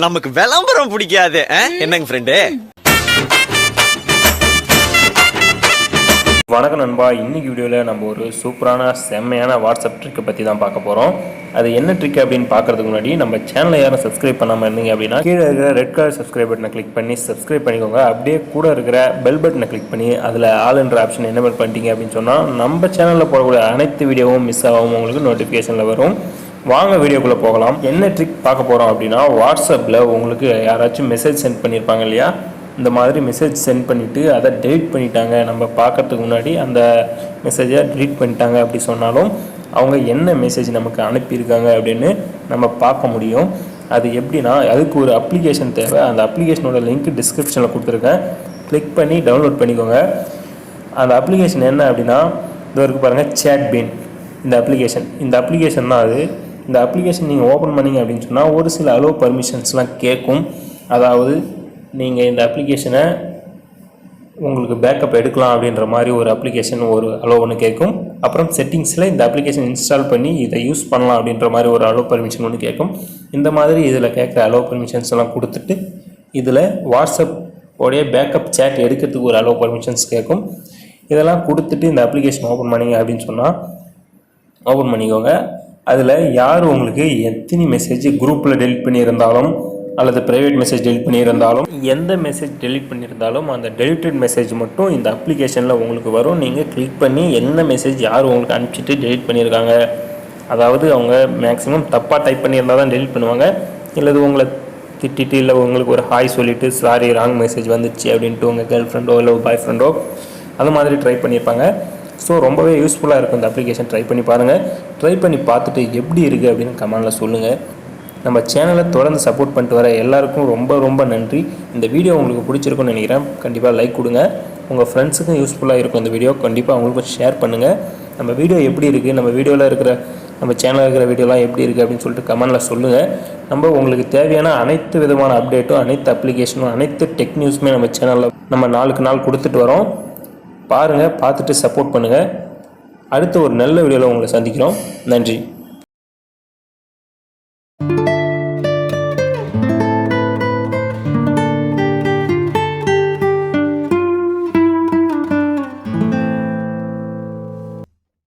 நமக்கு விளம்பரம் பிடிக்காது என்னங்க ஃப்ரெண்டு. வணக்கம் நண்பா. இன்னைக்கு வீடியோவில் நம்ம ஒரு சூப்பரான செம்மையான வாட்ஸ்அப் ட்ரிக்கை பற்றி தான் பார்க்க போகிறோம். அது என்ன ட்ரிக் அப்படின்னு பார்க்கறதுக்கு முன்னாடி நம்ம சேனலை யாரும் சப்ஸ்கிரைப் பண்ணாமல் இருந்தீங்க அப்படின்னா கீழே இருக்கிற ரெட் கலர் சப்ஸ்கிரைப் பட்டனை கிளிக் பண்ணி சப்ஸ்கிரைப் பண்ணிக்கோங்க. அப்படியே கூட இருக்கிற பெல் பட்டனை கிளிக் பண்ணி அதில் ஆல் என்ற ஆப்ஷன் என்னென்ன பண்ணிட்டீங்க அப்படின்னு சொன்னால் நம்ம சேனலில் போடக்கூடிய அனைத்து வீடியோவும் மிஸ் ஆகாமல் உங்களுக்கு நோட்டிஃபிகேஷனில் வரும். வாங்க வீடியோக்குள்ளே போகலாம். என்ன ட்ரிக் பார்க்க போகிறோம் அப்படின்னா, வாட்ஸ்அப்பில் உங்களுக்கு யாராச்சும் மெசேஜ் சென்ட் பண்ணியிருப்பாங்க இல்லையா, இந்த மாதிரி மெசேஜ் சென்ட் பண்ணிவிட்டு அதை டெலிட் பண்ணிட்டாங்க, நம்ம பார்க்கறதுக்கு முன்னாடி அந்த மெசேஜை டெலிட் பண்ணிட்டாங்க அப்படி சொன்னாலும் அவங்க என்ன மெசேஜ் நமக்கு அனுப்பியிருக்காங்க அப்படின்னு நம்ம பார்க்க முடியும். அது எப்படின்னா, அதுக்கு ஒரு அப்ளிகேஷன் தேவை. அந்த அப்ளிகேஷனோட லிங்க் டிஸ்கிரிப்ஷனில் கொடுத்துருக்கேன், கிளிக் பண்ணி டவுன்லோட் பண்ணிக்கோங்க. அந்த அப்ளிகேஷன் என்ன அப்படின்னா, இது வரைக்கும் பாருங்கள், சேட் பீன் இந்த அப்ளிகேஷன் தான் அது. இந்த அப்ளிகேஷன் நீங்கள் ஓப்பன் பண்ணிங்க அப்படின்னு சொன்னால் ஒரு சில அலோ பர்மிஷன்ஸ்லாம் கேட்கும். அதாவது நீங்கள் இந்த அப்ளிகேஷனை உங்களுக்கு பேக்கப் எடுக்கலாம் அப்படின்ற மாதிரி ஒரு அப்ளிகேஷன் ஒரு அலோ ஒன்று கேட்கும். அப்புறம் செட்டிங்ஸில் இந்த அப்ளிகேஷன் இன்ஸ்டால் பண்ணி இதை யூஸ் பண்ணலாம் அப்படின்ற மாதிரி ஒரு அலோ பர்மிஷன் ஒன்று கேட்கும். இந்த மாதிரி இதில் கேட்குற அலோ பர்மிஷன்ஸ் எல்லாம் கொடுத்துட்டு இதில் வாட்ஸ்அப் உடைய பேக்கப் சேட் எடுக்கிறதுக்கு ஒரு அலோ பர்மிஷன்ஸ் கேட்கும். இதெல்லாம் கொடுத்துட்டு இந்த அப்ளிகேஷன் ஓப்பன் பண்ணிங்க அப்படின்னு சொன்னால் ஓப்பன் பண்ணிக்கோங்க. அதில் யார் உங்களுக்கு எத்தனை மெசேஜ் குரூப்பில் டெலிட் பண்ணியிருந்தாலும் அல்லது ப்ரைவேட் மெசேஜ் டெலிட் பண்ணியிருந்தாலும் எந்த மெசேஜ் டெலிட் பண்ணியிருந்தாலும் அந்த டெலிட்டட் மெசேஜ் மட்டும் இந்த அப்ளிகேஷனில் உங்களுக்கு வரும். நீங்கள் கிளிக் பண்ணி என்ன மெசேஜ் யார் உங்களுக்கு அனுப்பிச்சிட்டு டெலிட் பண்ணியிருக்காங்க, அதாவது அவங்க மேக்ஸிமம் தப்பாக டைப் பண்ணியிருந்தால் தான் டெலிட் பண்ணுவாங்க, இல்லது உங்களை திட்டிட்டு இல்லை உங்களுக்கு ஒரு ஹாய் சொல்லிவிட்டு சாரி ராங் மெசேஜ் வந்துச்சு அப்படின்ட்டு உங்கள் கேர்ள் ஃப்ரெண்டோ இல்லை பாய் ஃப்ரெண்டோ அது மாதிரி ட்ரை பண்ணியிருப்பாங்க. ஸோ ரொம்பவே யூஸ்ஃபுல்லாக இருக்கும் இந்த அப்ளிகேஷன். ட்ரை பண்ணி பாருங்கள். ட்ரை பண்ணி பார்த்துட்டு எப்படி இருக்குது அப்படின்னு கமெண்டில் சொல்லுங்கள். நம்ம சேனலை தொடர்ந்து சப்போர்ட் பண்ணிட்டு வர எல்லாருக்கும் ரொம்ப ரொம்ப நன்றி. இந்த வீடியோ உங்களுக்கு பிடிச்சிருக்குன்னு நினைக்கிறேன். கண்டிப்பாக லைக் கொடுங்க. உங்கள் ஃப்ரெண்ட்ஸுக்கும் யூஸ்ஃபுல்லாக இருக்கும் இந்த வீடியோ. கண்டிப்பாக அவங்களுக்கும் ஷேர் பண்ணுங்கள். நம்ம வீடியோ எப்படி இருக்குது, நம்ம வீடியோவில் இருக்கிற நம்ம சேனலில் இருக்கிற வீடியோலாம் எப்படி இருக்குது அப்படின்னு சொல்லிட்டு கமெண்டில் சொல்லுங்கள். நம்ம உங்களுக்கு தேவையான அனைத்து விதமான அப்டேட்டும் அனைத்து அப்ளிகேஷனும் அனைத்து டெக் நியூஸுமே நம்ம சேனலில் நம்ம நாளுக்கு நாள் கொடுத்துட்டு வரோம். பாருங்கள், பார்த்துட்டு சப்போர்ட் பண்ணுங்கள். அடுத்த ஒரு நல்ல வீடியோவில் உங்களை சந்திக்கிறோம். நன்றி.